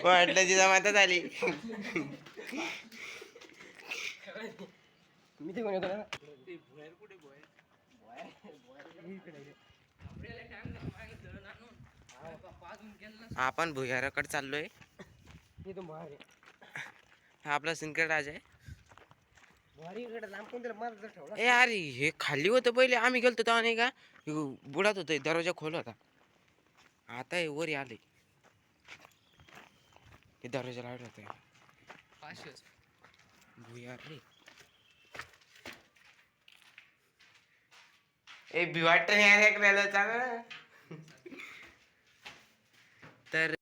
वाटलं जिजा माता झाली. मी ते म्हणतो ना आपण भुयाराकडे चाललोय. हे तो भारी हा आपला सिंदखेड राजा आहे. भारी इकडे लांब कोण त्याला मार ठेवला. ए अरे हे खाली होतं पहिले आम्ही गेलतो तेव्हा नाही का बुडात होतं दरवाजा खोल होता. आता हे वर आले हे दरवाजा लावत होते भुयार रे. ए भिवाट चांगलं तर